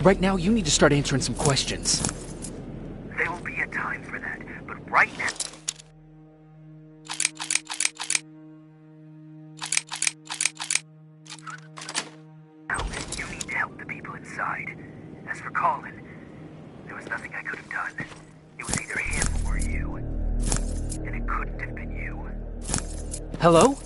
Right now, you need to start answering some questions. There will be a time for that, but right now... You need to help the people inside. As for Colin, there was nothing I could have done. It was either him or you. And it couldn't have been you. Hello?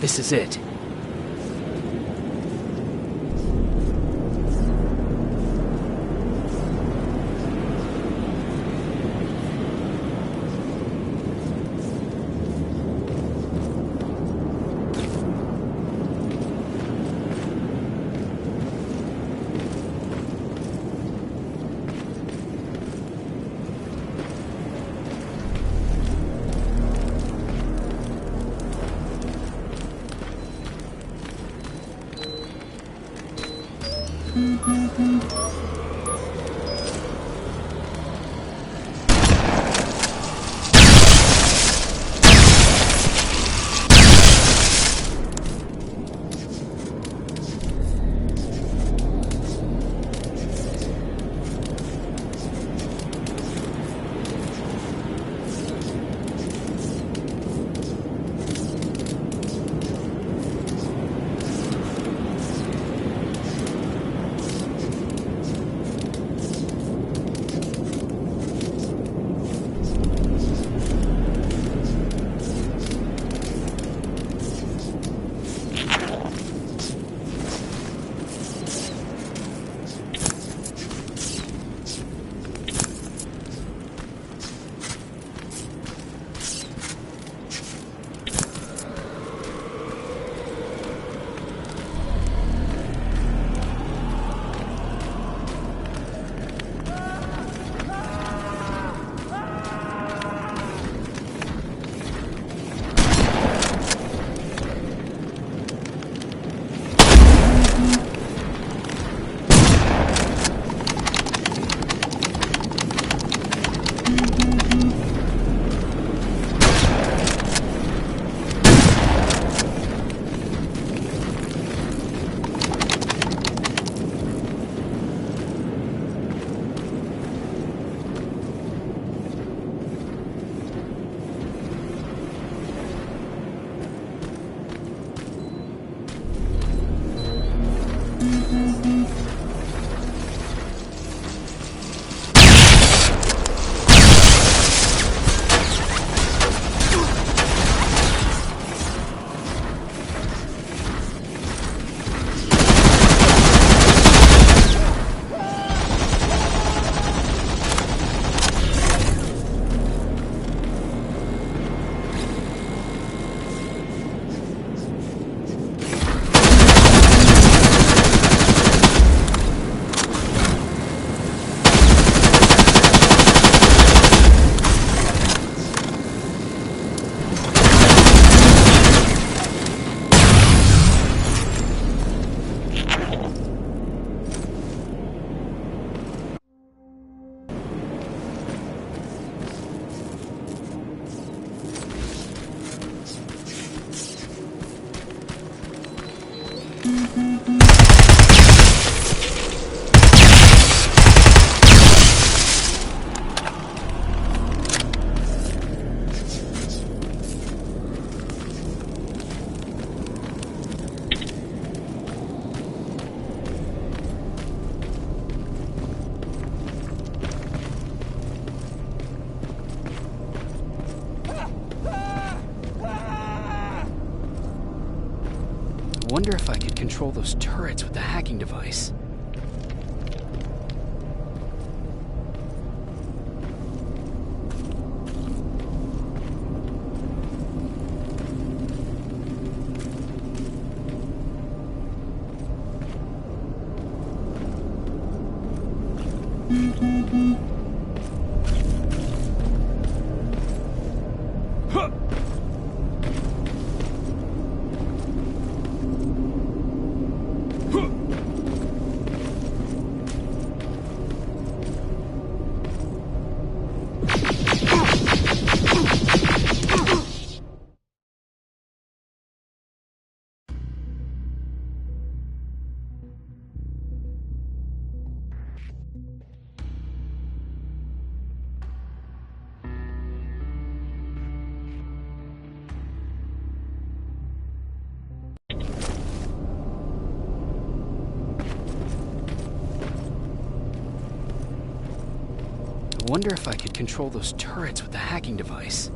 This is it. wonder if I could control those turrets with the hacking device. I wonder if I could control those turrets with the hacking device.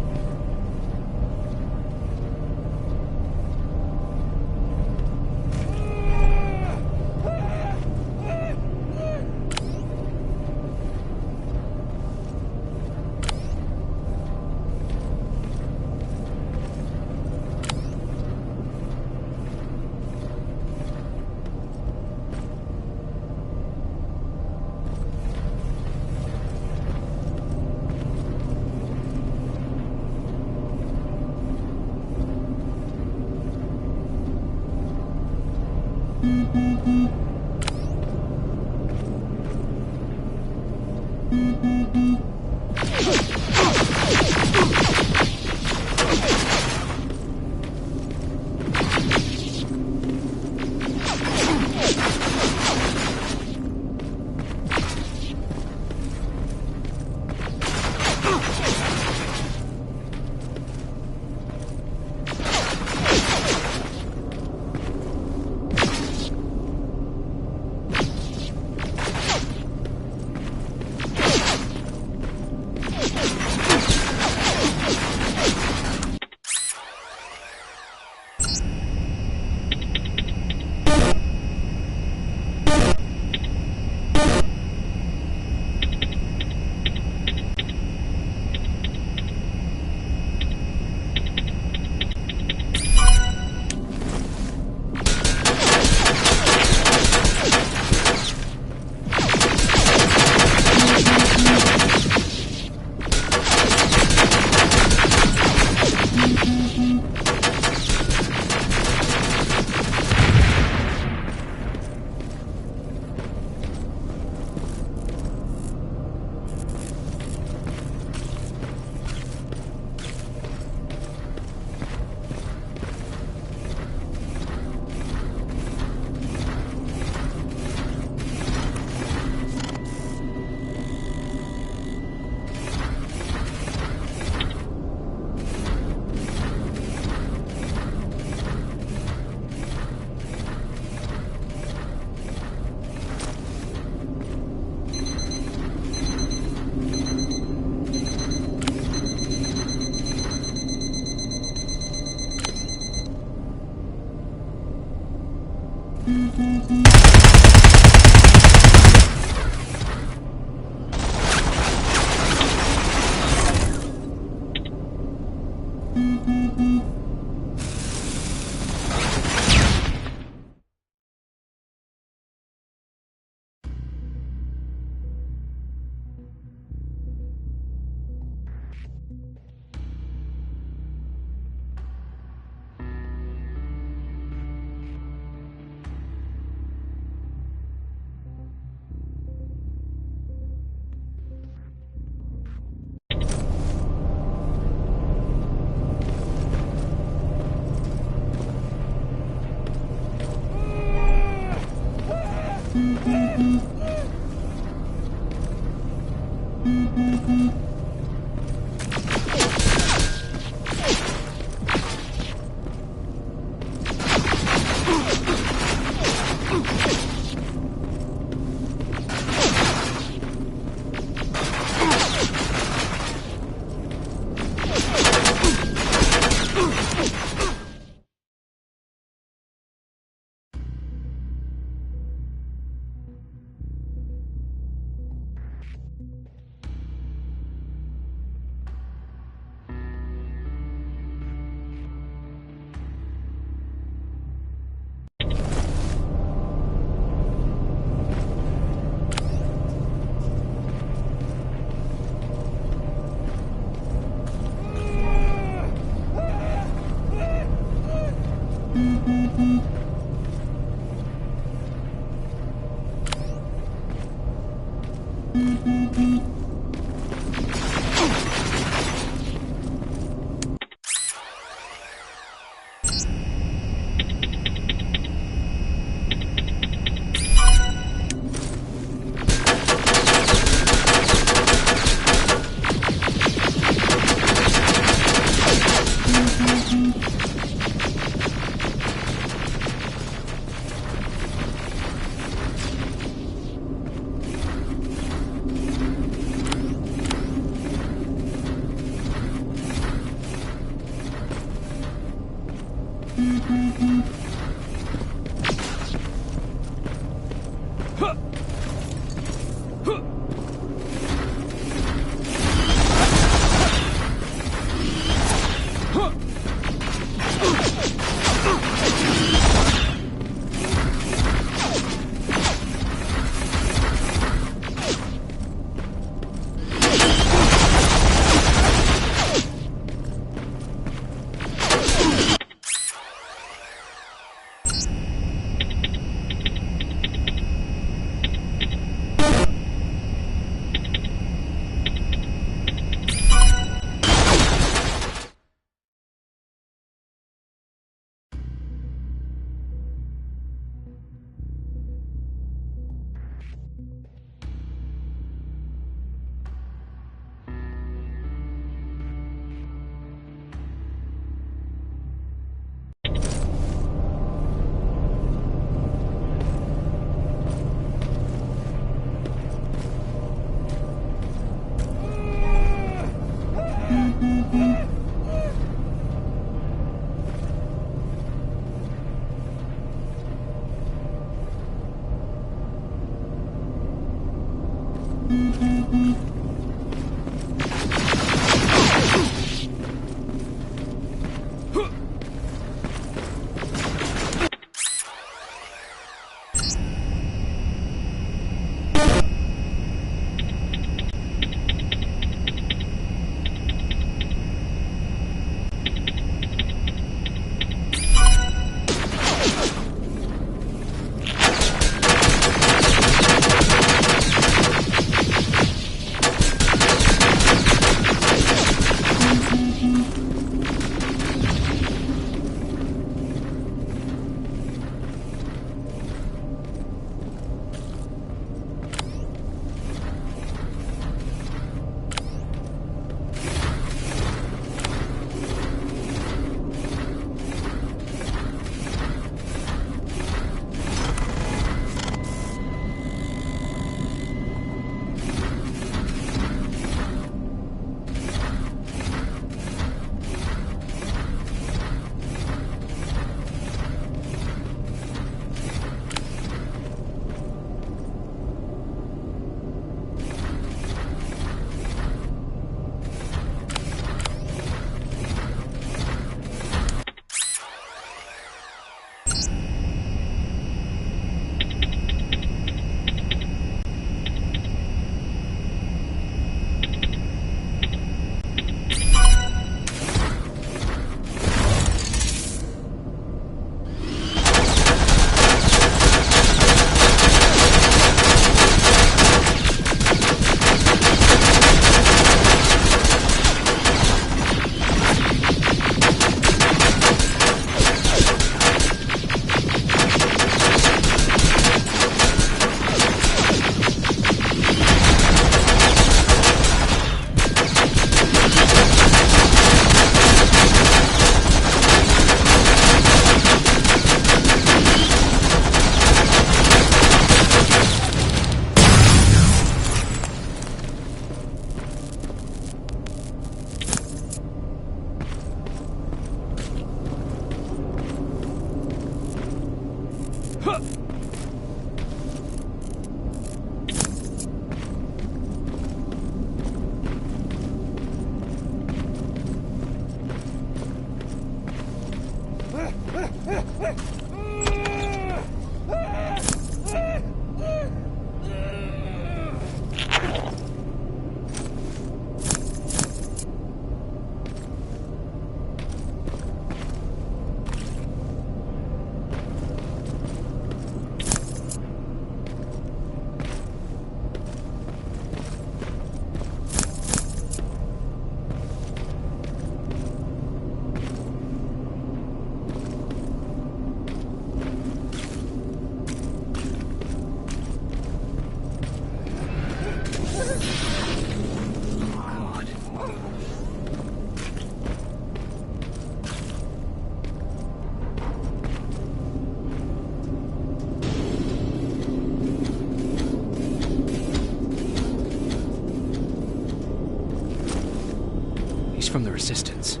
From the Resistance.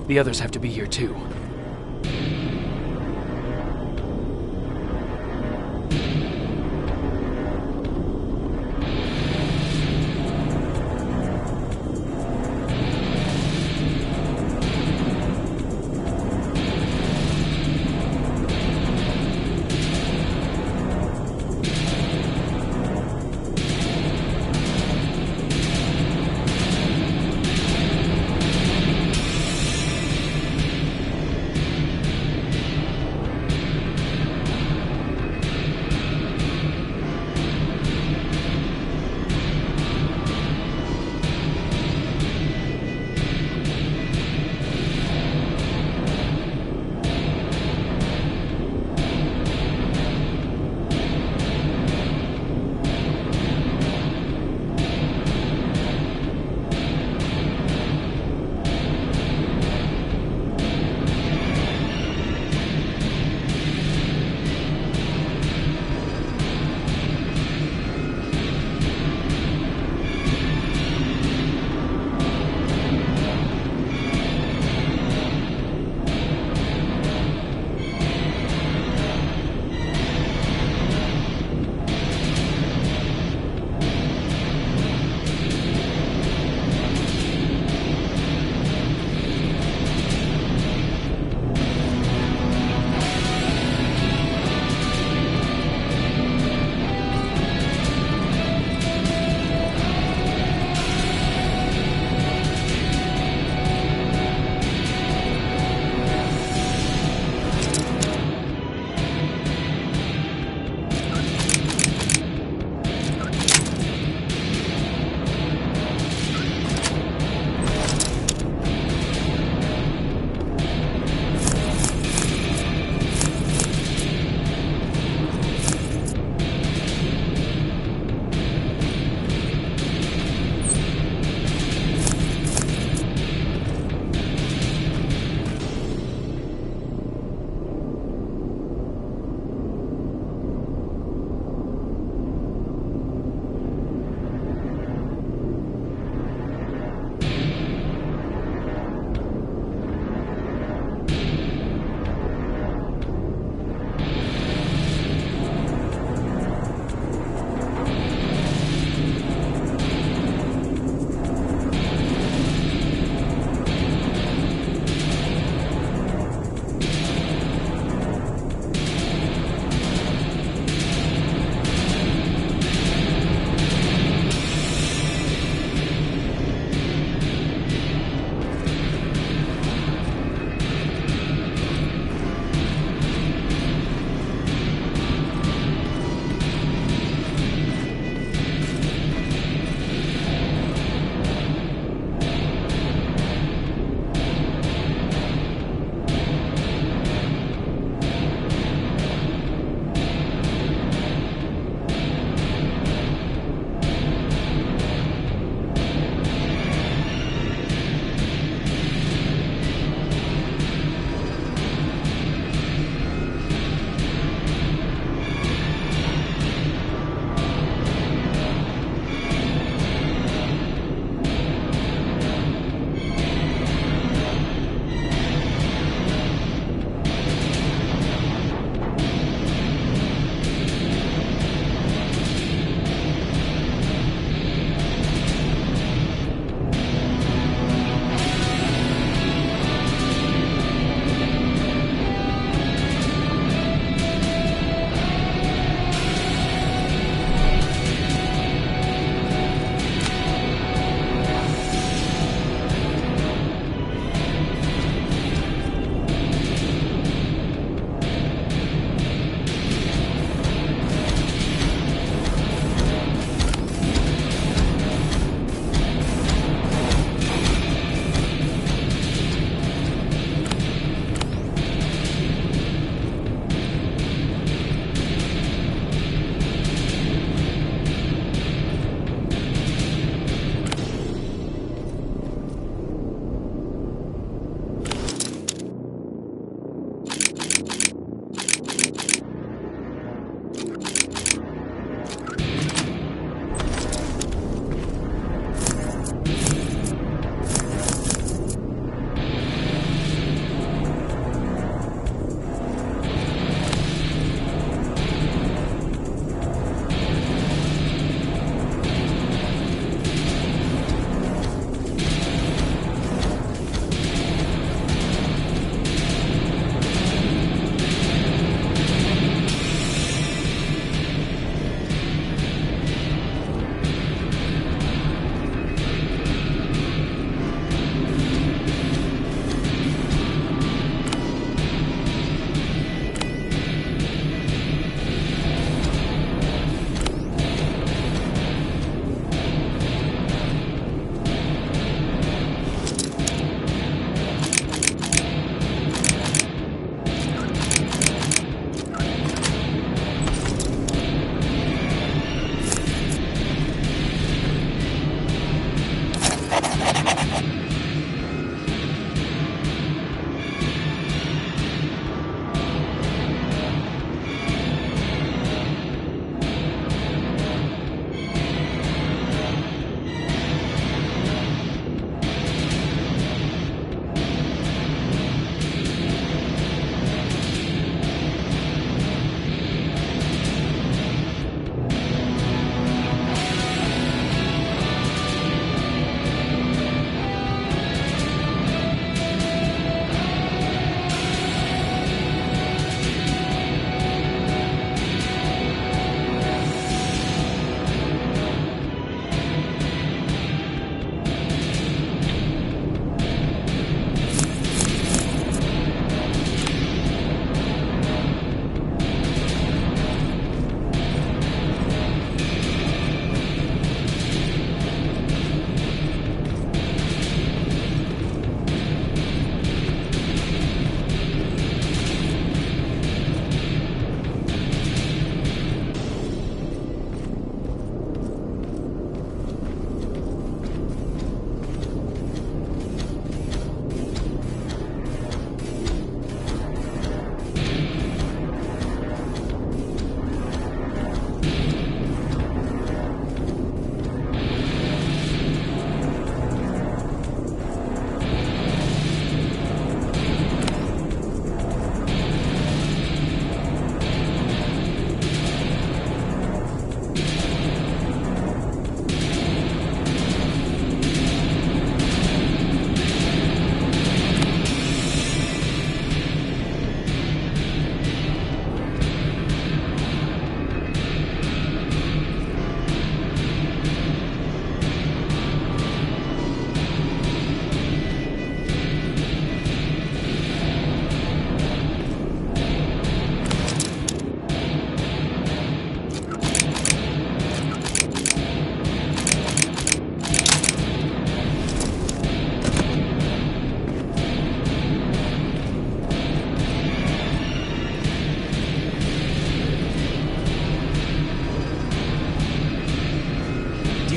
The others have to be here too.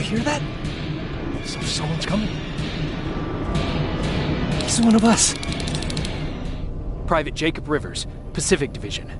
hear that? Someone's coming. He's one of us. Private Jacob Rivers, Pacific Division.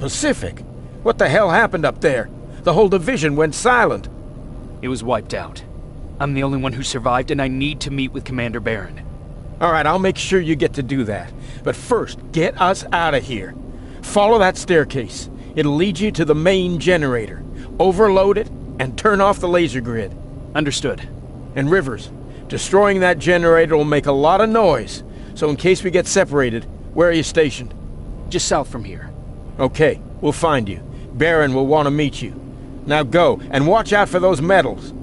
Pacific? What the hell happened up there? The whole division went silent. It was wiped out. I'm the only one who survived, and I need to meet with Commander Barron. Alright, I'll make sure you get to do that. But first, get us out of here. Follow that staircase. It'll lead you to the main generator. Overload it, and turn off the laser grid. Understood. And Rivers, destroying that generator will make a lot of noise. So in case we get separated, where are you stationed? Just south from here. Okay, we'll find you. Barron will want to meet you. Now go, and watch out for those medals.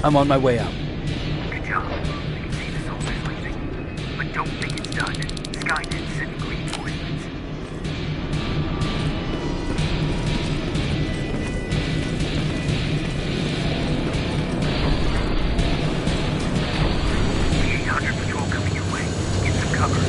I'm on my way out. Good job. I can see the soldiers leaving. But don't think it's done. Skynet's sending reinforcements. The 800 patrol coming your way. Get some cover.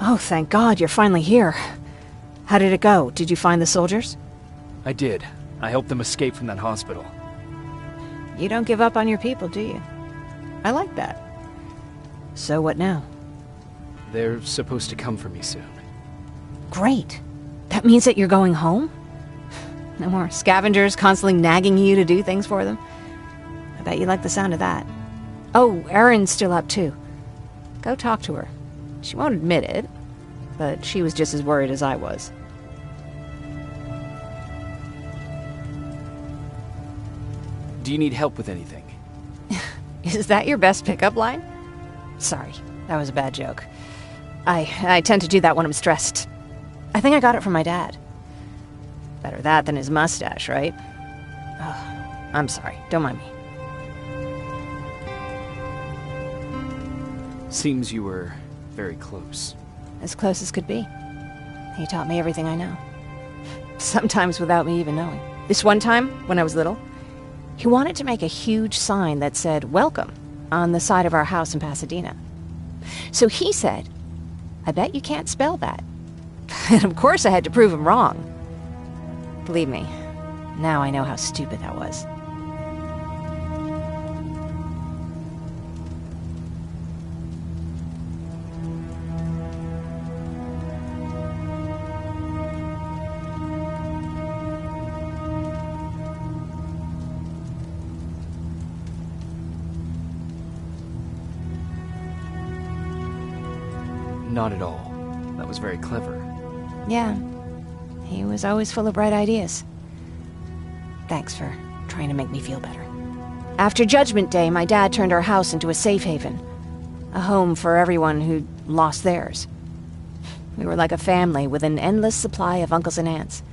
Oh, thank God, you're finally here. How did it go? Did you find the soldiers? I did. I helped them escape from that hospital. You don't give up on your people, do you? I like that. So what now? They're supposed to come for me soon. Great. That means that you're going home? No more scavengers constantly nagging you to do things for them? I bet you like the sound of that. Oh, Erin's still up too. Go talk to her. She won't admit it, but she was just as worried as I was. Do you need help with anything? Is that your best pickup line? Sorry, that was a bad joke. I tend to do that when I'm stressed. I think I got it from my dad. Better that than his mustache, right? Oh, I'm sorry, don't mind me. Seems you were very close. As close as could be. He taught me everything I know. Sometimes without me even knowing. This one time, when I was little, he wanted to make a huge sign that said, "Welcome," on the side of our house in Pasadena. So he said, "I bet you can't spell that." And of course I had to prove him wrong. Believe me, now I know how stupid that was. Not at all. That was very clever. Yeah, he was always full of bright ideas. Thanks for trying to make me feel better. After Judgment Day, my dad turned our house into a safe haven. A home for everyone who'd lost theirs. We were like a family with an endless supply of uncles and aunts.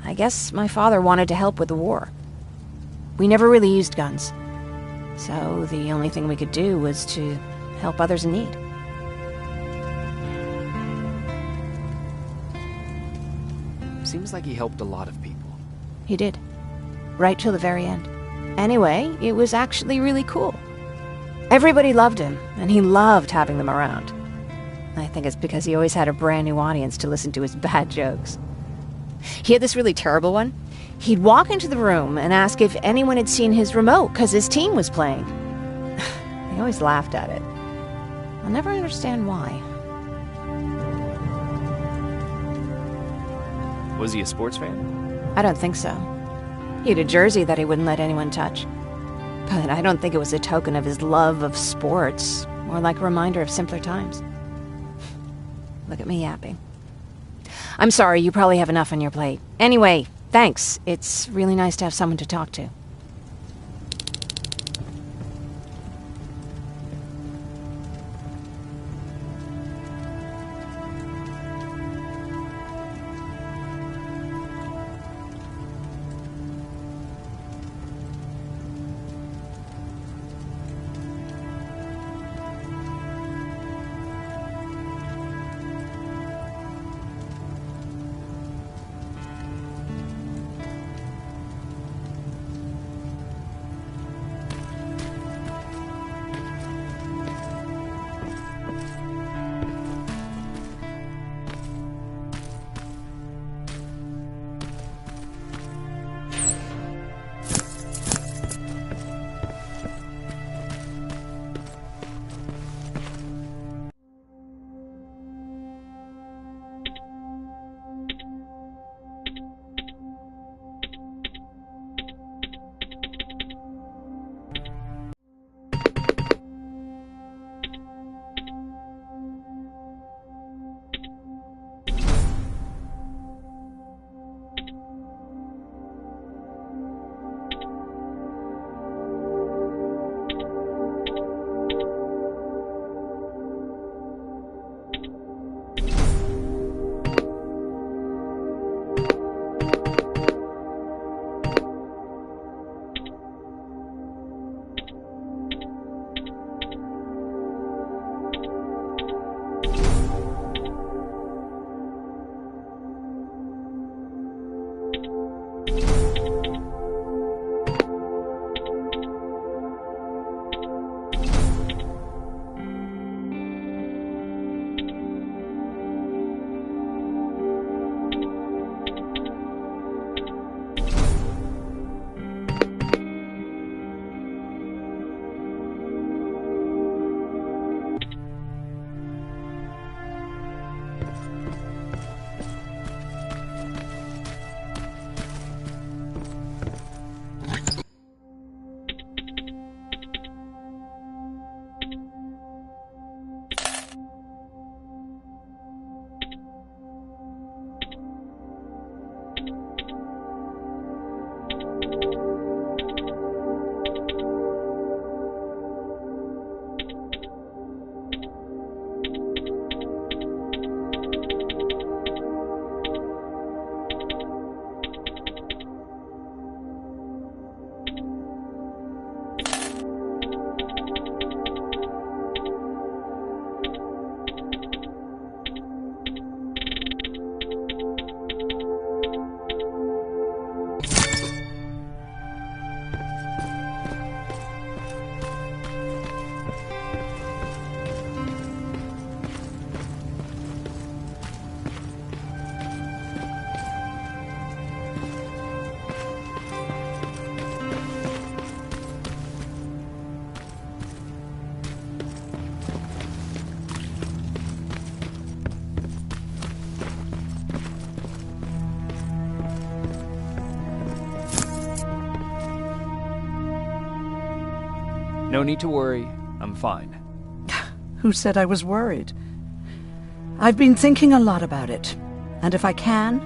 I guess my father wanted to help with the war. We never really used guns. So the only thing we could do was to help others in need. Seems like he helped a lot of people. He did. Right till the very end. Anyway, it was actually really cool. Everybody loved him, and he loved having them around. I think it's because he always had a brand new audience to listen to his bad jokes. He had this really terrible one. He'd walk into the room and ask if anyone had seen his remote because his team was playing. I always laughed at it. I'll never understand why. Was he a sports fan? I don't think so. He had a jersey that he wouldn't let anyone touch. But I don't think it was a token of his love of sports, more like a reminder of simpler times. Look at me yapping. I'm sorry, you probably have enough on your plate. Anyway, thanks. It's really nice to have someone to talk to. No need to worry. I'm fine. Who said I was worried? I've been thinking a lot about it, and if I can,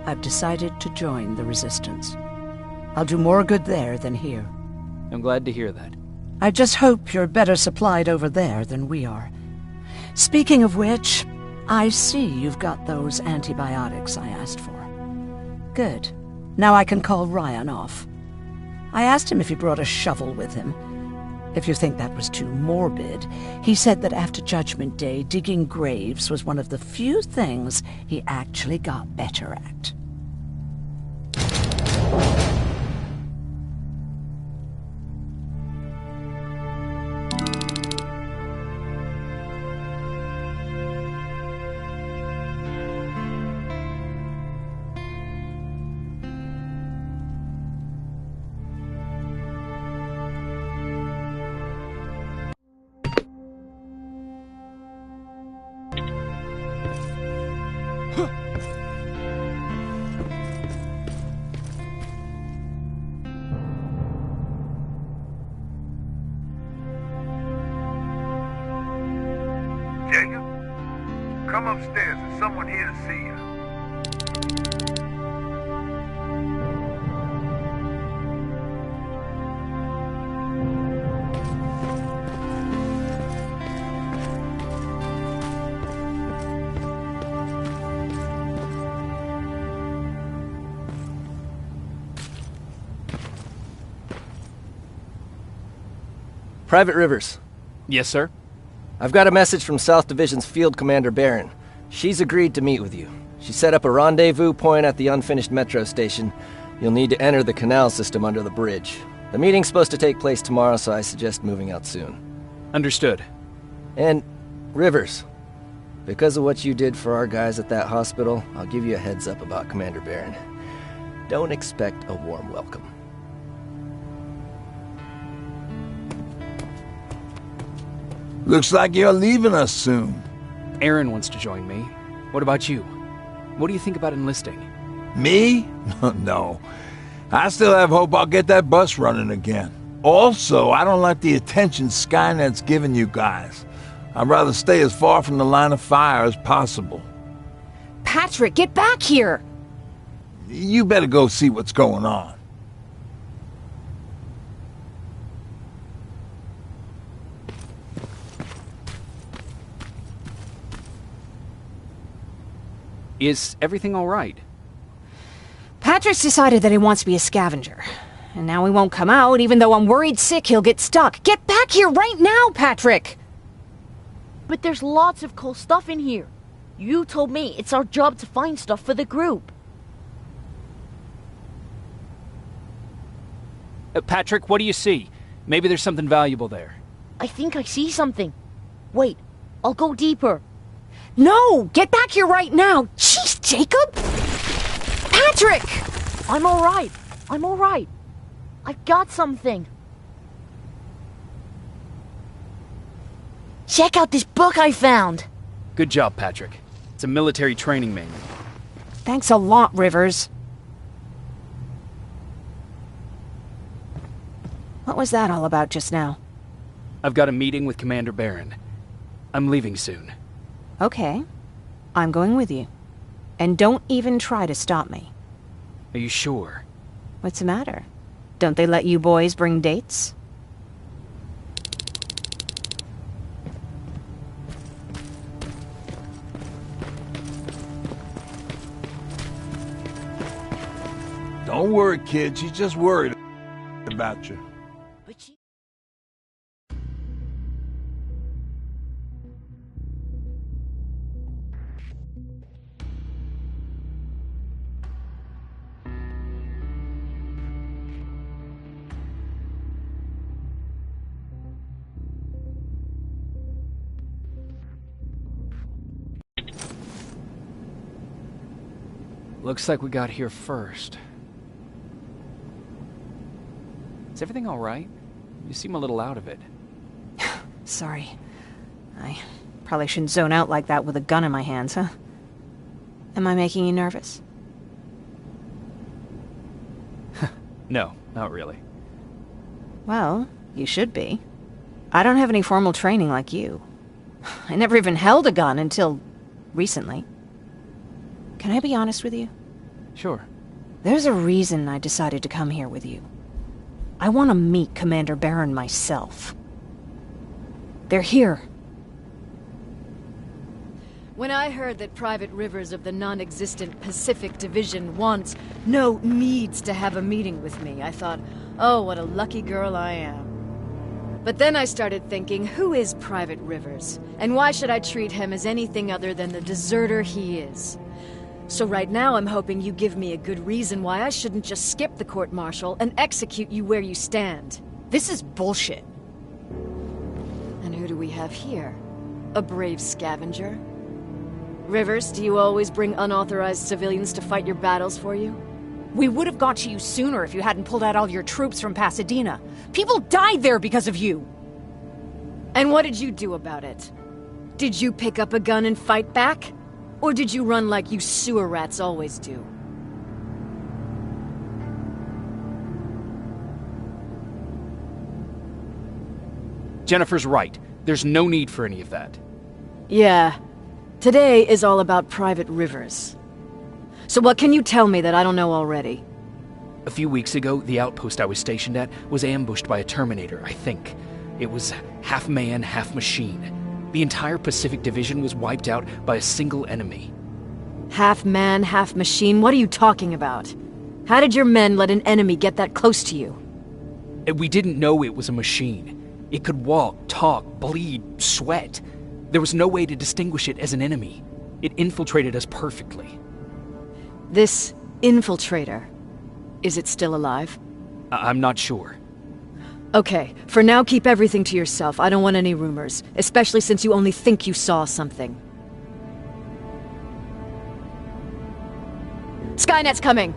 I've decided to join the Resistance. I'll do more good there than here. I'm glad to hear that. I just hope you're better supplied over there than we are. Speaking of which, I see you've got those antibiotics I asked for. Good. Now I can call Ryan off. I asked him if he brought a shovel with him. If you think that was too morbid, he said that after Judgment Day, digging graves was one of the few things he actually got better at. Jacob? Come upstairs. There's someone here to see you. Private Rivers. Yes, sir? I've got a message from South Division's Field Commander Barron. She's agreed to meet with you. She set up a rendezvous point at the unfinished metro station. You'll need to enter the canal system under the bridge. The meeting's supposed to take place tomorrow, so I suggest moving out soon. Understood. And, Rivers, because of what you did for our guys at that hospital, I'll give you a heads up about Commander Barron. Don't expect a warm welcome. Looks like you're leaving us soon. Aaron wants to join me. What about you? What do you think about enlisting? Me? No. I still have hope I'll get that bus running again. Also, I don't like the attention Skynet's giving you guys. I'd rather stay as far from the line of fire as possible. Patrick, get back here! You better go see what's going on. Is everything all right? Patrick's decided that he wants to be a scavenger. And now he won't come out, even though I'm worried sick he'll get stuck. Get back here right now, Patrick! But there's lots of cool stuff in here. You told me it's our job to find stuff for the group. Patrick, what do you see? Maybe there's something valuable there. I think I see something. Wait, I'll go deeper. No! Get back here right now! Jeez, Jacob! Patrick! I'm alright. I'm alright. I've got something. Check out this book I found. Good job, Patrick. It's a military training manual. Thanks a lot, Rivers. What was that all about just now? I've got a meeting with Commander Barron. I'm leaving soon. Okay. I'm going with you. And don't even try to stop me. Are you sure? What's the matter? Don't they let you boys bring dates? Don't worry, kid. She's just worried about you. But she... Looks like we got here first. Is everything all right? You seem a little out of it. Sorry. I probably shouldn't zone out like that with a gun in my hands, huh? Am I making you nervous? No, not really. Well, you should be. I don't have any formal training like you. I never even held a gun until recently. Can I be honest with you? Sure. There's a reason I decided to come here with you. I want to meet Commander Barron myself. They're here. When I heard that Private Rivers of the non-existent Pacific Division needs to have a meeting with me, I thought, oh, what a lucky girl I am. But then I started thinking, who is Private Rivers? And why should I treat him as anything other than the deserter he is? So right now I'm hoping you give me a good reason why I shouldn't just skip the court-martial and execute you where you stand. This is bullshit. And who do we have here? A brave scavenger? Rivers, do you always bring unauthorized civilians to fight your battles for you? We would have got to you sooner if you hadn't pulled out all your troops from Pasadena. People died there because of you. And what did you do about it? Did you pick up a gun and fight back? Or did you run like you sewer rats always do? Jennifer's right. There's no need for any of that. Yeah. Today is all about Private Rivers. So what can you tell me that I don't know already? A few weeks ago, the outpost I was stationed at was ambushed by a Terminator, I think. It was half man, half machine. The entire Pacific Division was wiped out by a single enemy. Half man, half machine? What are you talking about? How did your men let an enemy get that close to you? We didn't know it was a machine. It could walk, talk, bleed, sweat. There was no way to distinguish it as an enemy. It infiltrated us perfectly. This infiltrator, is it still alive? I'm not sure. Okay, for now keep everything to yourself. I don't want any rumors, especially since you only think you saw something. Skynet's coming!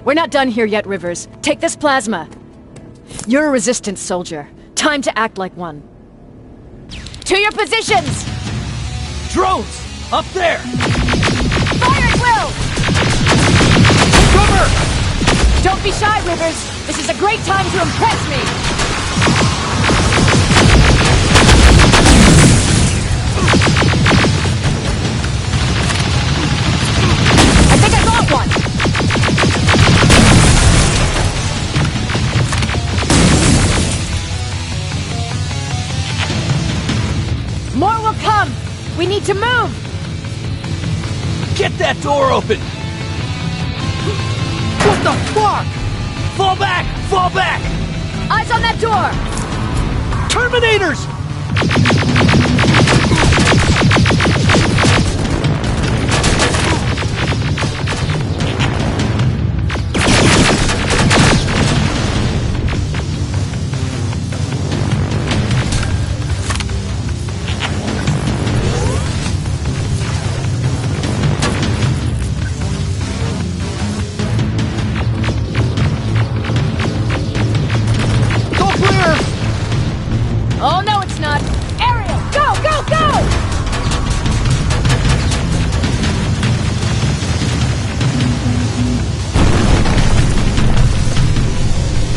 We're not done here yet, Rivers. Take this plasma. You're a Resistance soldier. Time to act like one. To your positions! Drones! Up there! Fire at will! Cover! Don't be shy, Rivers. This is a great time to impress me. I think I got one. More will come. We need to move. Get that door open! What the fuck? Fall back! Fall back! Eyes on that door! Terminators! Oh, no, it's not. Ariel, go, go, go!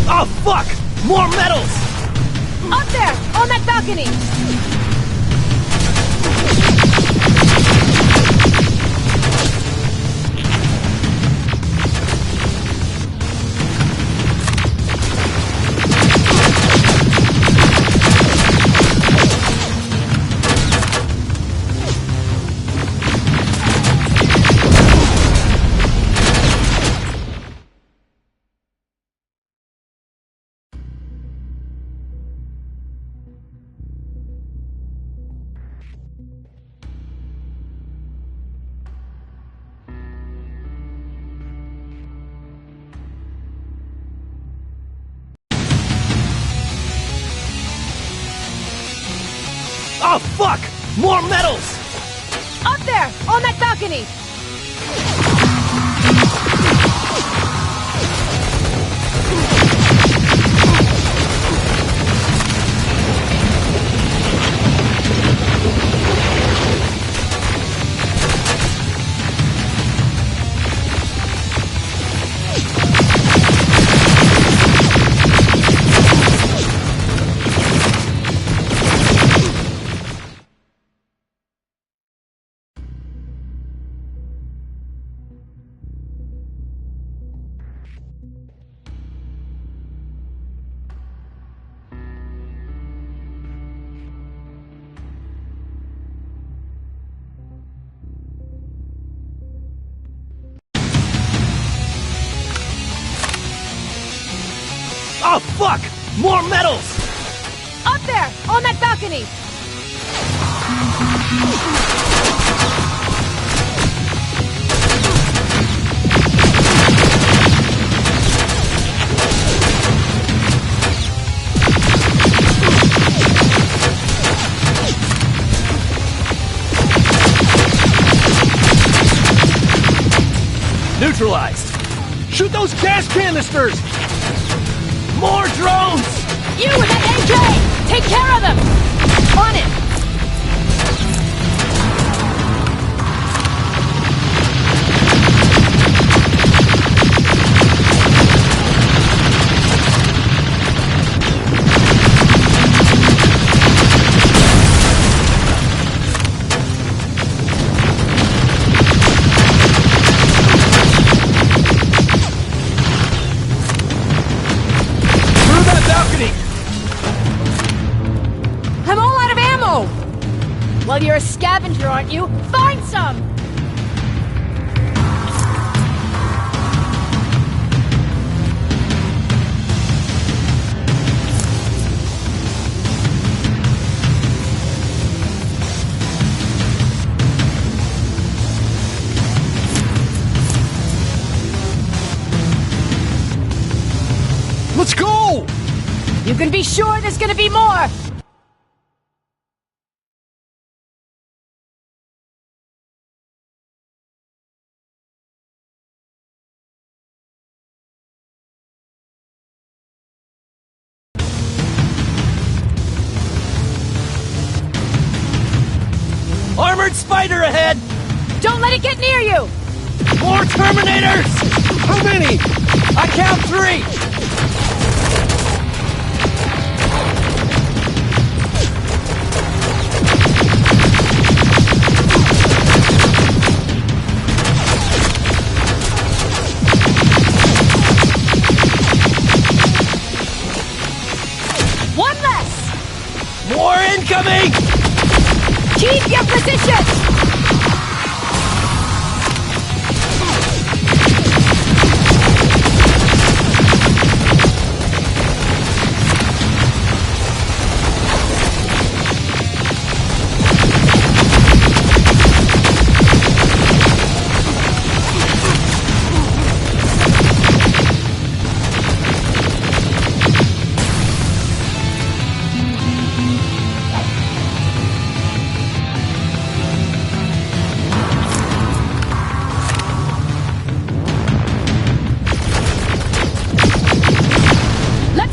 Oh, fuck! More metals! Up there, on that balcony! Oh, fuck! More metals! Up there, on that balcony! Oh, fuck! More metals! Up there! On that balcony! Neutralized! Shoot those gas canisters! More drones! You with that AK! Take care of them! On it! I'm all out of ammo! Well, you're a scavenger, aren't you? Find some! Let's go! You can be sure there's gonna be more! Armored spider ahead! Don't let it get near you! More Terminators! How many? I count 3! One less! More incoming! Keep your position!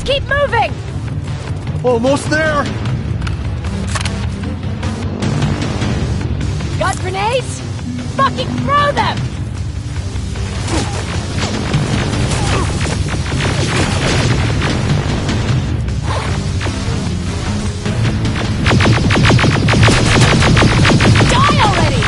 Keep moving! Almost there! Got grenades? Fucking throw them! Die already!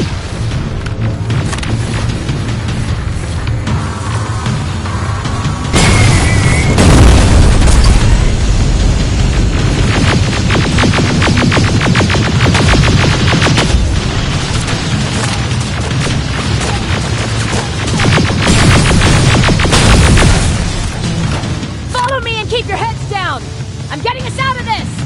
Keep your heads down! I'm getting us out of this!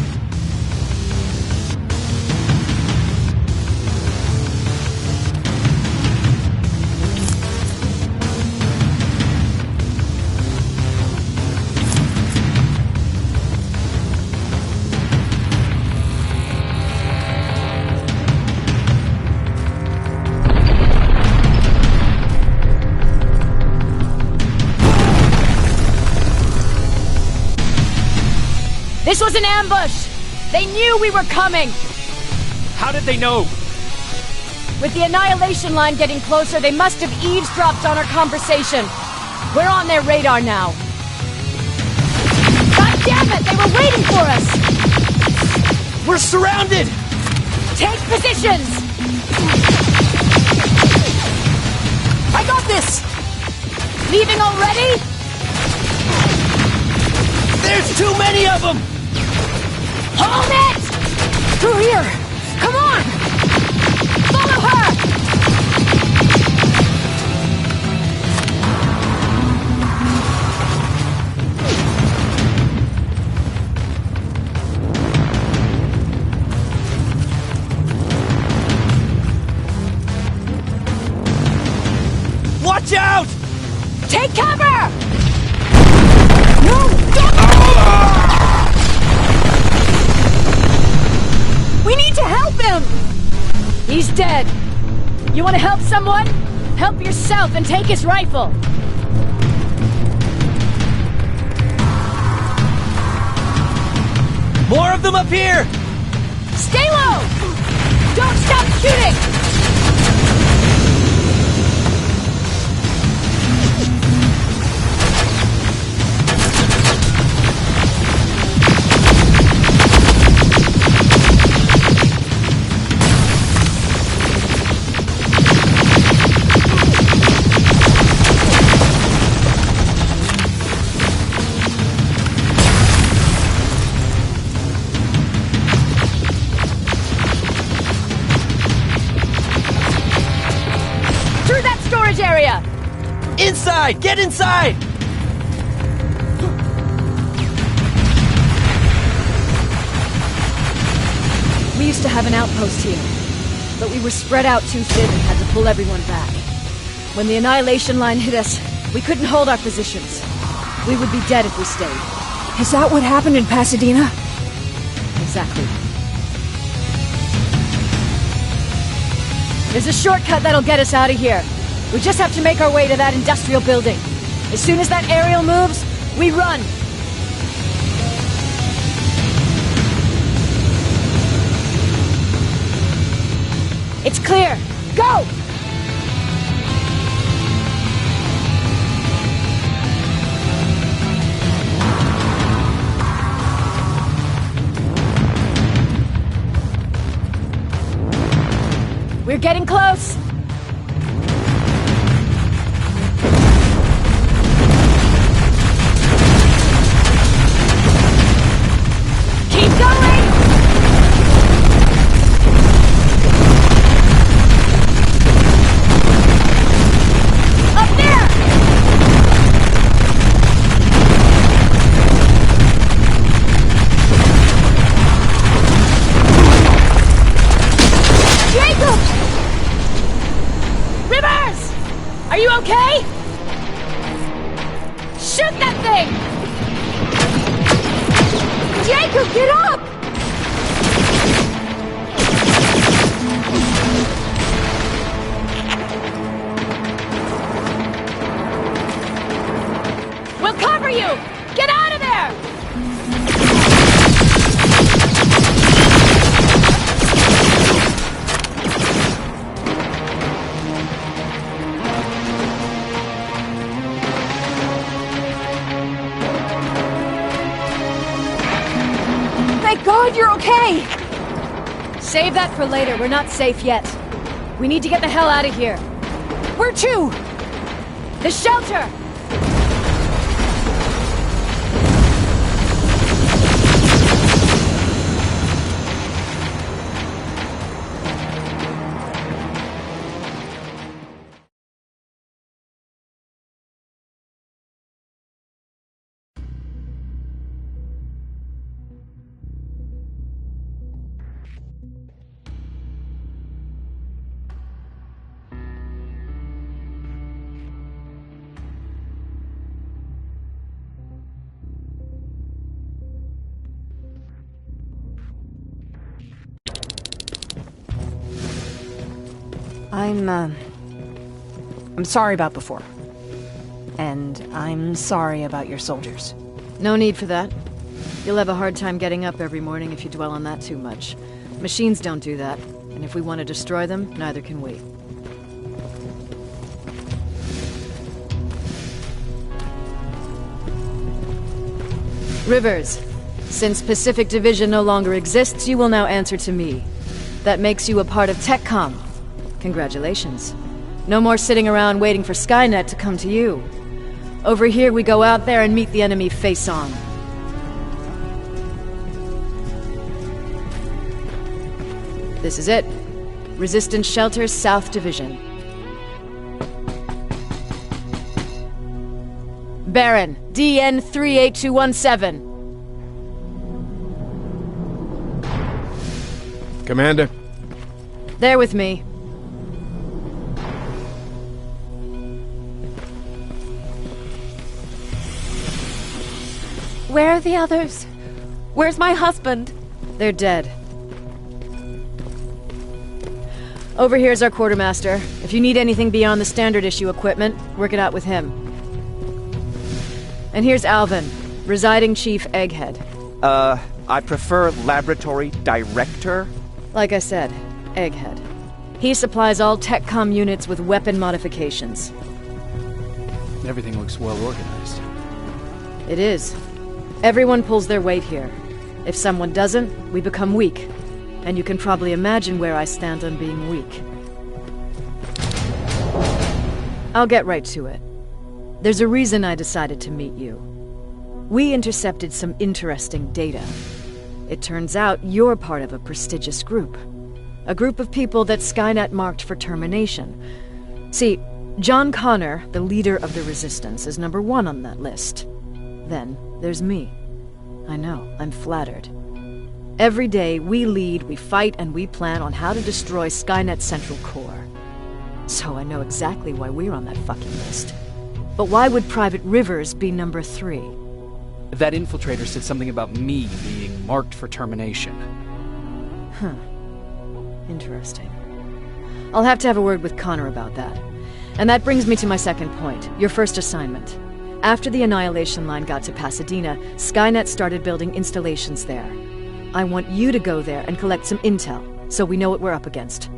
This was an ambush! They knew we were coming! How did they know? With the annihilation line getting closer, they must have eavesdropped on our conversation. We're on their radar now. God damn it! They were waiting for us! We're surrounded! Take positions! I got this! Leaving already? There's too many of them! Hold it! Through here! Come on! Follow her! Take cover! No! We need to help him! He's dead. You want to help someone? Help yourself and take his rifle. More of them up here! Stay low! Don't stop shooting! Area! Inside! Get inside! We used to have an outpost here, but we were spread out too thin and had to pull everyone back. When the annihilation line hit us, we couldn't hold our positions. We would be dead if we stayed. Is that what happened in Pasadena? Exactly. There's a shortcut that'll get us out of here. We just have to make our way to that industrial building. As soon as that aerial moves, we run. It's clear. Go! We're getting close. Are you okay? Shoot that thing! Jacob, get up! We'll cover you! Get out of there! Thank God you're okay! Save that for later. We're not safe yet. We need to get the hell out of here. Where to? The shelter! I'm sorry about before. And I'm sorry about your soldiers. No need for that. You'll have a hard time getting up every morning if you dwell on that too much. Machines don't do that, and if we want to destroy them, neither can we. Rivers, since Pacific Division no longer exists, you will now answer to me. That makes you a part of TechCom. Congratulations. No more sitting around waiting for Skynet to come to you. Over here, we go out there and meet the enemy face-on. This is it. Resistance Shelters, South Division. Baron, DN 38217. Commander? There with me. Where are the others? Where's my husband? They're dead. Over here's our quartermaster. If you need anything beyond the standard issue equipment, work it out with him. And here's Alvin, residing chief Egghead. I prefer laboratory director. Like I said, Egghead. He supplies all TechCom units with weapon modifications. Everything looks well organized. It is. Everyone pulls their weight here. If someone doesn't, we become weak. And you can probably imagine where I stand on being weak. I'll get right to it. There's a reason I decided to meet you. We intercepted some interesting data. It turns out you're part of a prestigious group. A group of people that Skynet marked for termination. See, John Connor, the leader of the Resistance, is number 1 on that list. Then there's me. I know, I'm flattered. Every day, we lead, we fight, and we plan on how to destroy Skynet's central core. So I know exactly why we're on that fucking list. But why would Private Rivers be number 3? That infiltrator said something about me being marked for termination. Huh. Interesting. I'll have to have a word with Connor about that. And that brings me to my second point, your first assignment. After the Annihilation Line got to Pasadena, Skynet started building installations there. I want you to go there and collect some intel, so we know what we're up against.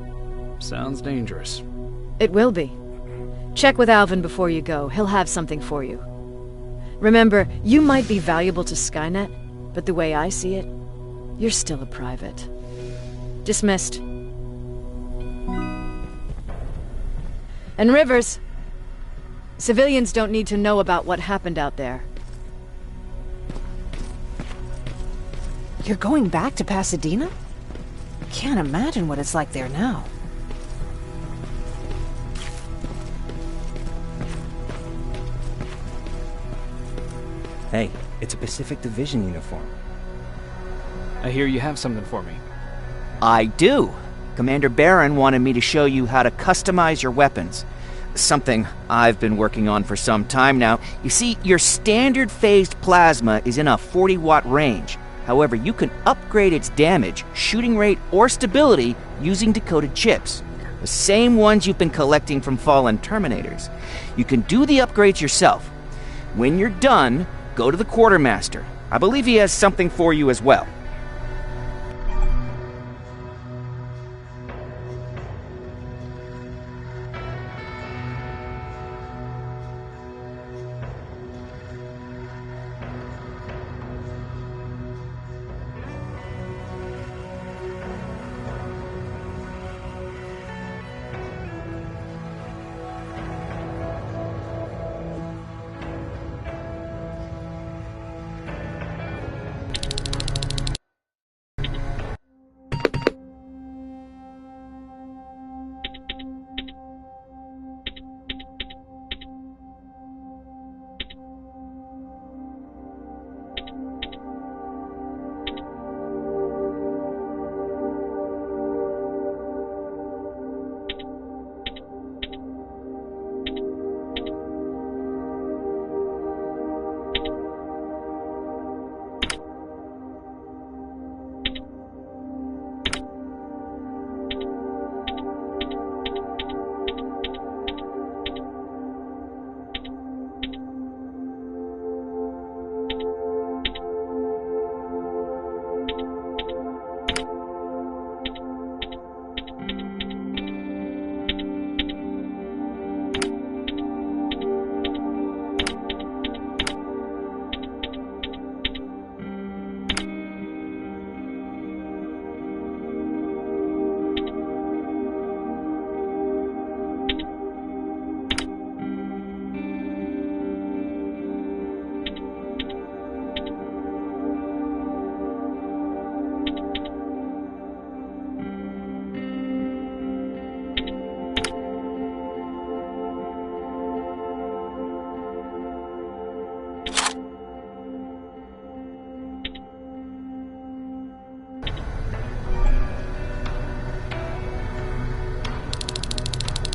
Sounds dangerous. It will be. Check with Alvin before you go. He'll have something for you. Remember, you might be valuable to Skynet, but the way I see it, you're still a private. Dismissed. And Rivers, civilians don't need to know about what happened out there. You're going back to Pasadena? Can't imagine what it's like there now. Hey, it's a Pacific Division uniform. I hear you have something for me. I do. Commander Barron wanted me to show you how to customize your weapons. Something I've been working on for some time now. You see, your standard phased plasma is in a 40-watt range. However, you can upgrade its damage, shooting rate, or stability using decoded chips. The same ones you've been collecting from fallen Terminators. You can do the upgrades yourself. When you're done, go to the quartermaster. I believe he has something for you as well.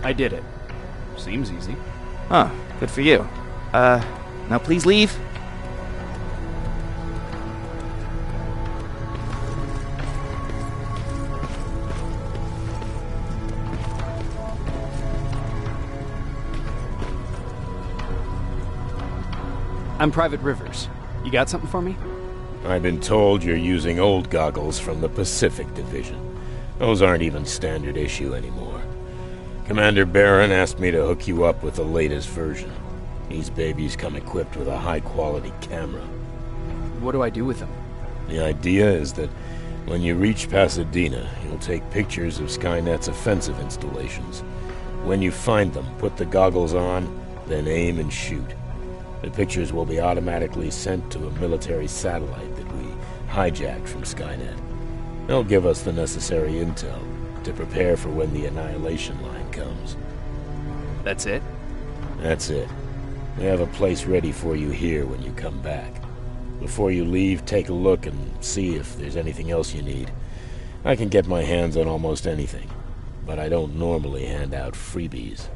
I did it. Seems easy. Huh, good for you. Now please leave. I'm Private Rivers. You got something for me? I've been told you're using old goggles from the Pacific Division. Those aren't even standard issue anymore. Commander Barron asked me to hook you up with the latest version. These babies come equipped with a high-quality camera. What do I do with them? The idea is that when you reach Pasadena, you'll take pictures of Skynet's offensive installations. When you find them, put the goggles on, then aim and shoot. The pictures will be automatically sent to a military satellite that we hijacked from Skynet. They'll give us the necessary intel to prepare for when the annihilation line comes. That's it? That's it. We have a place ready for you here when you come back. Before you leave, take a look and see if there's anything else you need. I can get my hands on almost anything, but I don't normally hand out freebies.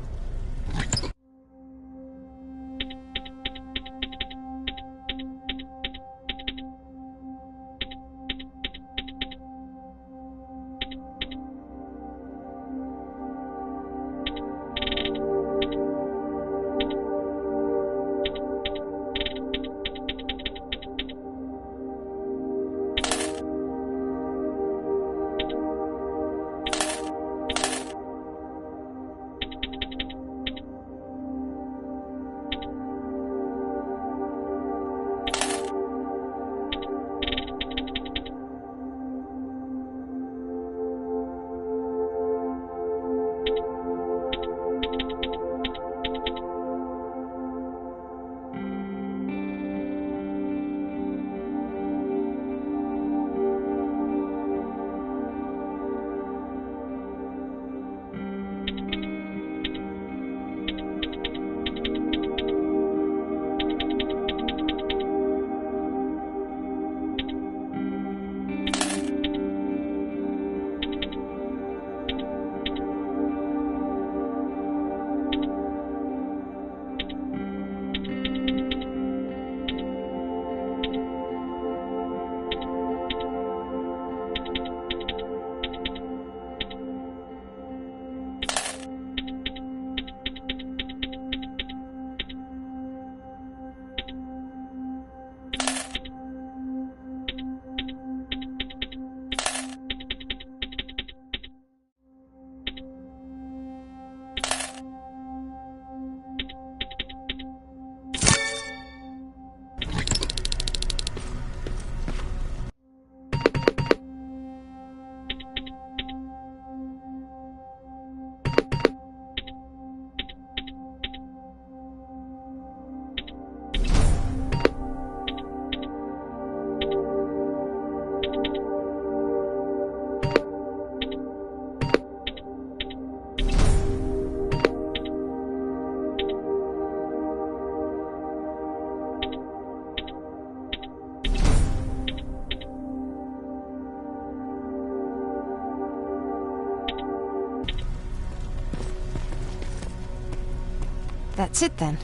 That's it then.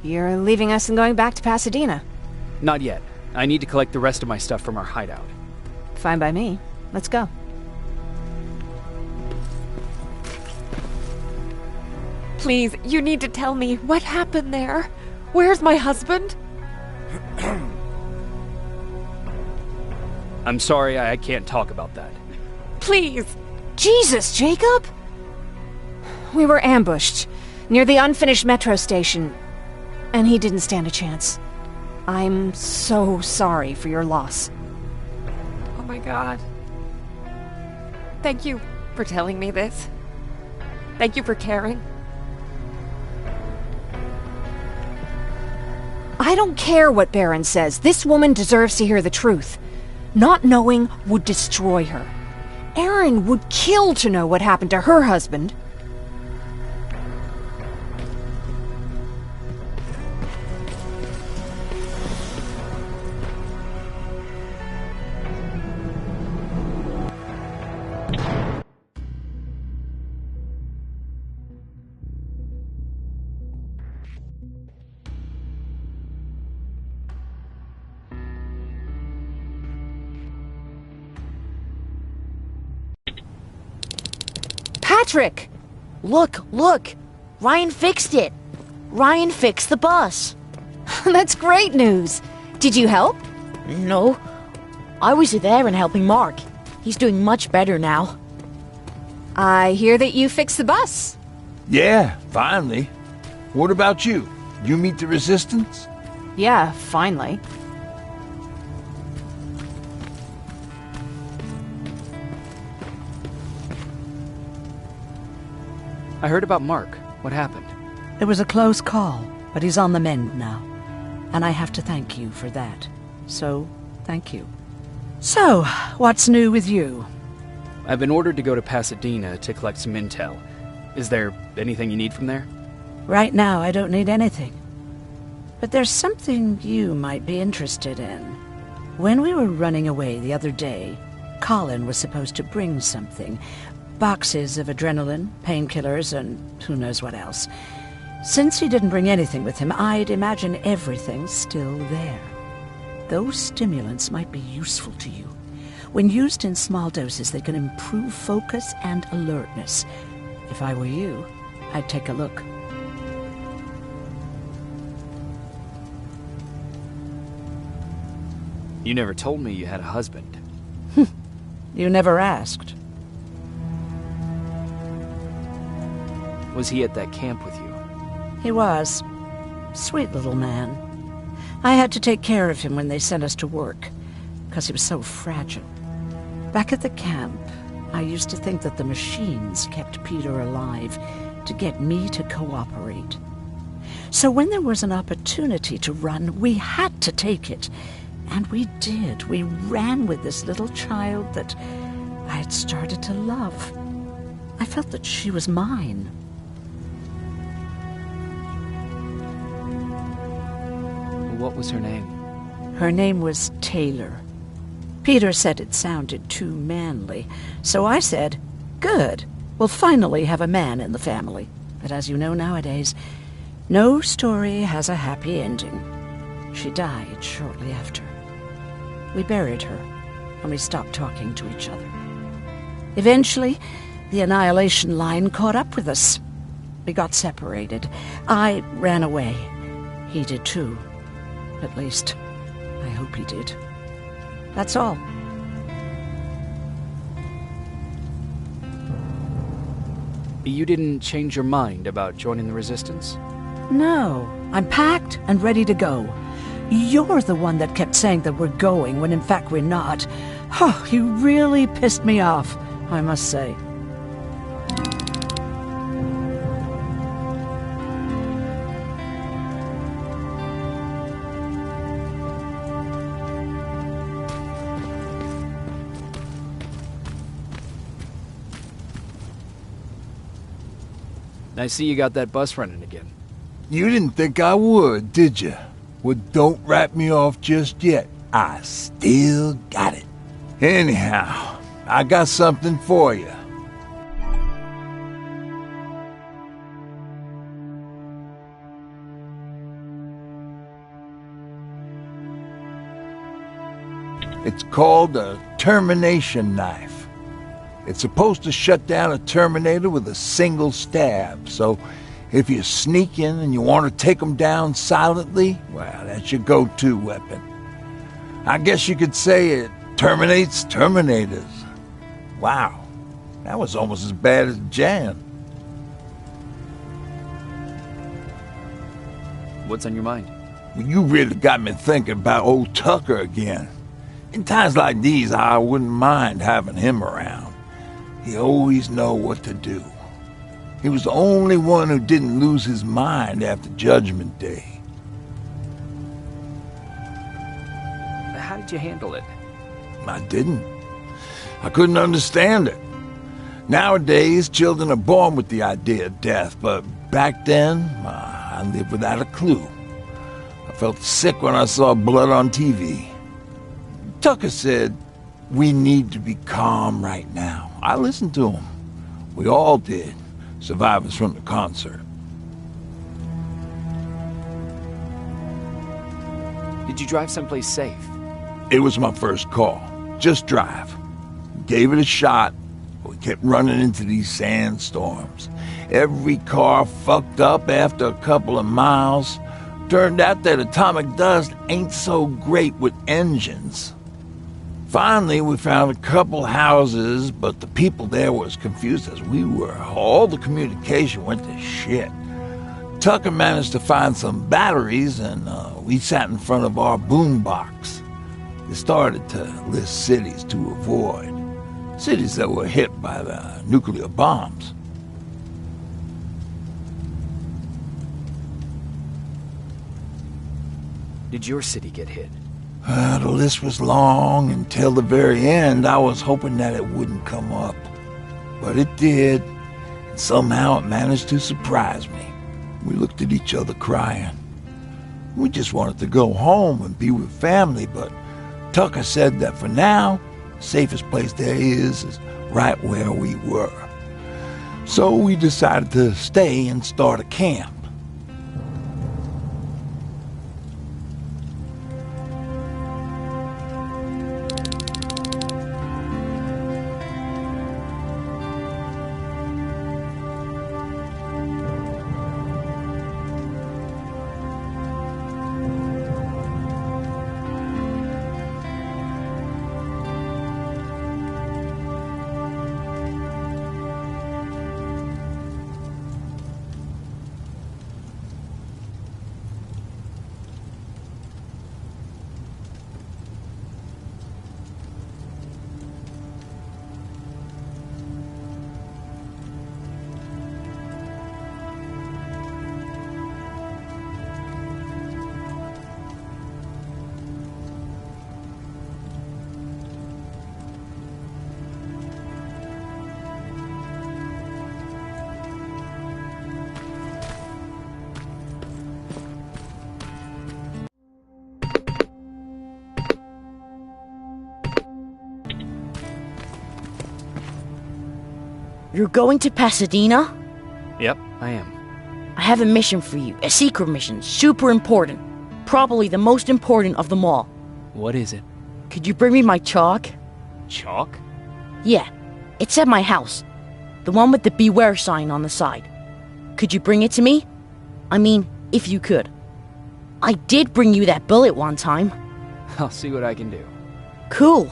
You're leaving us and going back to Pasadena. Not yet. I need to collect the rest of my stuff from our hideout. Fine by me. Let's go. Please, you need to tell me what happened there. Where's my husband? I'm sorry, I can't talk about that. Please. Jesus, Jacob! We were ambushed near the unfinished metro station, and he didn't stand a chance. I'm so sorry for your loss. Oh my God. Thank you for telling me this. Thank you for caring. I don't care what Barron says. This woman deserves to hear the truth. Not knowing would destroy her. Erin would kill to know what happened to her husband. Patrick! Look! Ryan fixed it! Ryan fixed the bus! That's great news. Did you help? No. I was with Aaron helping Mark. He's doing much better now. I hear that you fixed the bus. Yeah, finally. What about you? You meet the Resistance? Yeah, finally. I heard about Mark. What happened? It was a close call, but he's on the mend now. And I have to thank you for that. So, thank you. So, what's new with you? I've been ordered to go to Pasadena to collect some intel. Is there anything you need from there? Right now, I don't need anything. But there's something you might be interested in. When we were running away the other day, Colin was supposed to bring something. Boxes of adrenaline, painkillers, and who knows what else. Since he didn't bring anything with him, I'd imagine everything's still there. Those stimulants might be useful to you. When used in small doses, they can improve focus and alertness. If I were you, I'd take a look. You never told me you had a husband. You never asked. Was he at that camp with you? He was. Sweet little man. I had to take care of him when they sent us to work, because he was so fragile. Back at the camp, I used to think that the machines kept Peter alive to get me to cooperate. So when there was an opportunity to run, we had to take it. And we did. We ran with this little child that I had started to love. I felt that she was mine. What was her name? Her name was Taylor. Peter said it sounded too manly, so I said, good, we'll finally have a man in the family. But as you know nowadays, no story has a happy ending. She died shortly after. We buried her, and we stopped talking to each other. Eventually, the Annihilation Line caught up with us. We got separated. I ran away. He did too. At least, I hope he did. That's all. You didn't change your mind about joining the Resistance? No, I'm packed and ready to go. You're the one that kept saying that we're going when in fact we're not. Oh, you really pissed me off, I must say. I see you got that bus running again. You didn't think I would, did you? Well, don't wrap me off just yet. I still got it. Anyhow, I got something for you. It's called a termination knife. It's supposed to shut down a Terminator with a single stab, so if you sneak in and you want to take them down silently, well, that's your go-to weapon. I guess you could say it terminates Terminators. Wow, that was almost as bad as Jan. What's on your mind? Well, you really got me thinking about old Tucker again. In times like these, I wouldn't mind having him around. He always know what to do. He was the only one who didn't lose his mind after Judgment Day. How did you handle it? I didn't. I couldn't understand it. Nowadays, children are born with the idea of death, but back then, I lived without a clue. I felt sick when I saw blood on TV. Tucker said, "We need to be calm right now." I listened to him. We all did. Survivors from the concert. Did you drive someplace safe? It was my first call. Just drive. Gave it a shot. We kept running into these sandstorms. Every car fucked up after a couple of miles. Turned out that atomic dust ain't so great with engines. Finally, we found a couple houses, but the people there were as confused as we were. All the communication went to shit. Tucker managed to find some batteries, and we sat in front of our boombox. It started to list cities to avoid. Cities that were hit by the nuclear bombs. Did your city get hit? The list was long. Until the very end, I was hoping that it wouldn't come up. But it did, and somehow it managed to surprise me. We looked at each other crying. We just wanted to go home and be with family, but Tucker said that for now, the safest place there is right where we were. So we decided to stay and start a camp. You're going to Pasadena? Yep, I am. I have a mission for you. A secret mission. Super important. Probably the most important of them all. What is it? Could you bring me my chalk? Chalk? Yeah. It's at my house. The one with the beware sign on the side. Could you bring it to me? I mean, if you could. I did bring you that bullet one time. I'll see what I can do. Cool.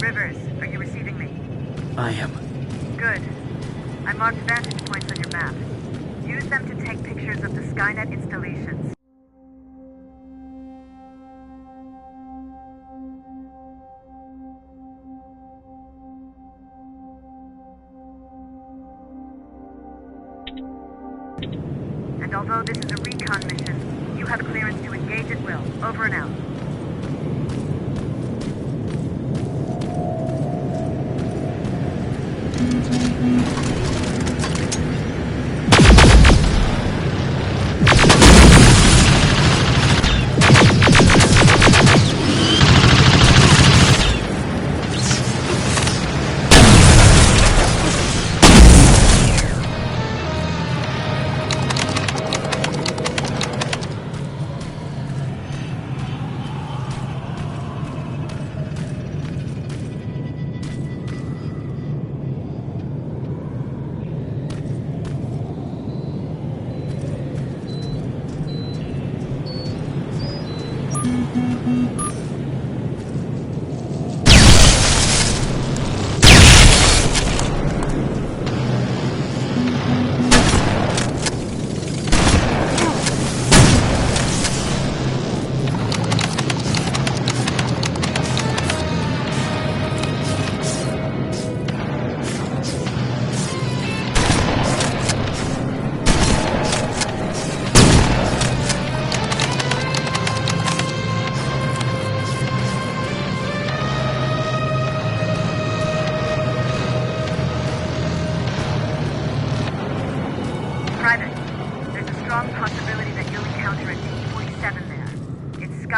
Rivers, are you receiving me? I am. Good. I marked vantage points on your map. Use them to take pictures of the Skynet installations. And although this is a recon mission, you have clearance to engage at will. Over and out.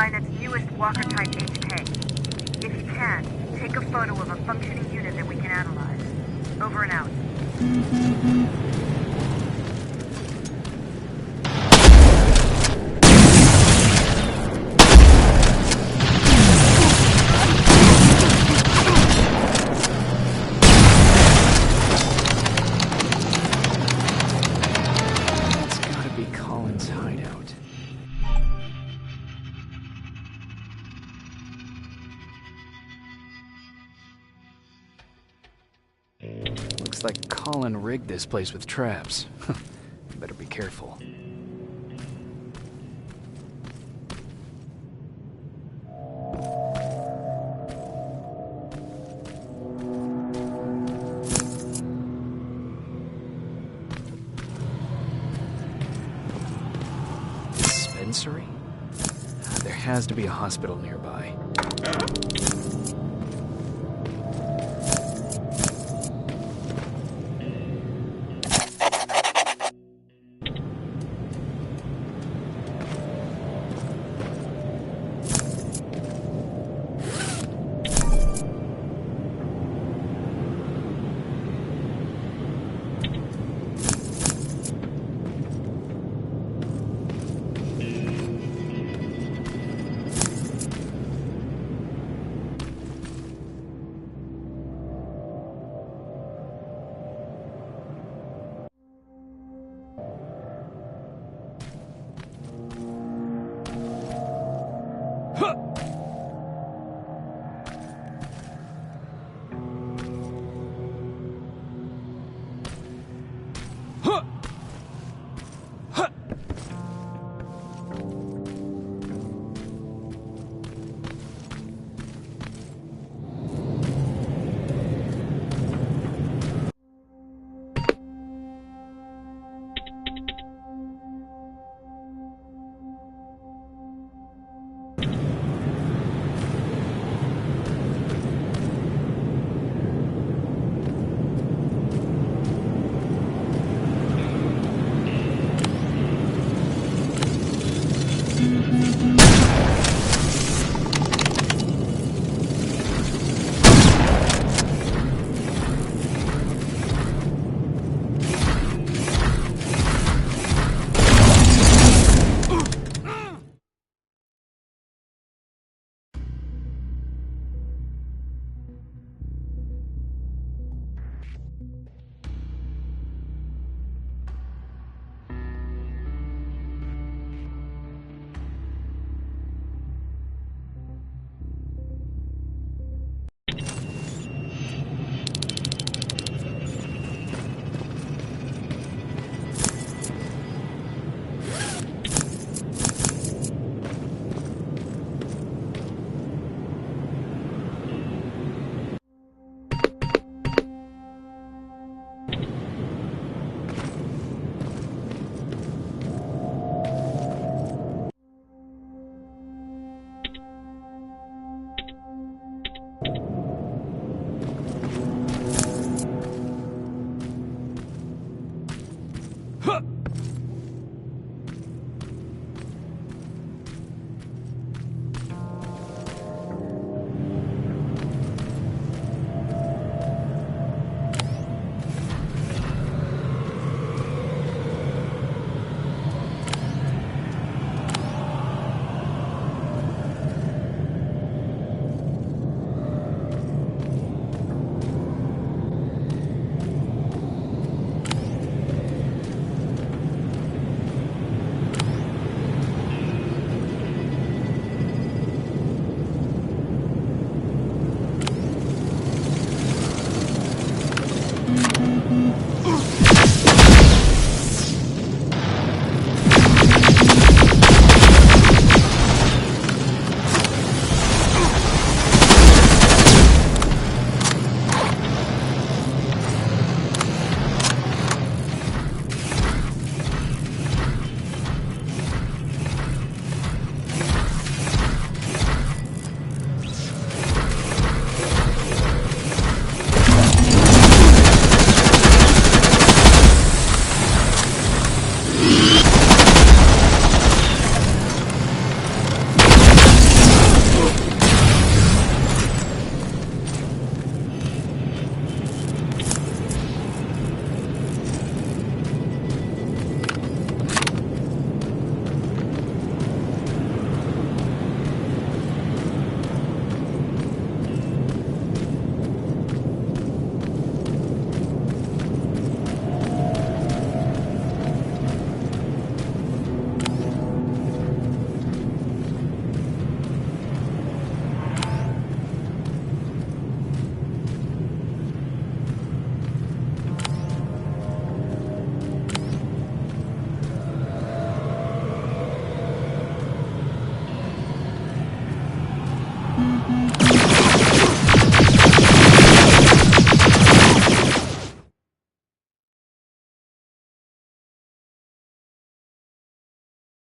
Skynet's newest Walker-type HK. If you can, take a photo of a functioning unit that we can analyze. Over and out. It's gotta be Colin's hideout. Looks like Colin rigged this place with traps. Better be careful. Dispensary? There has to be a hospital nearby.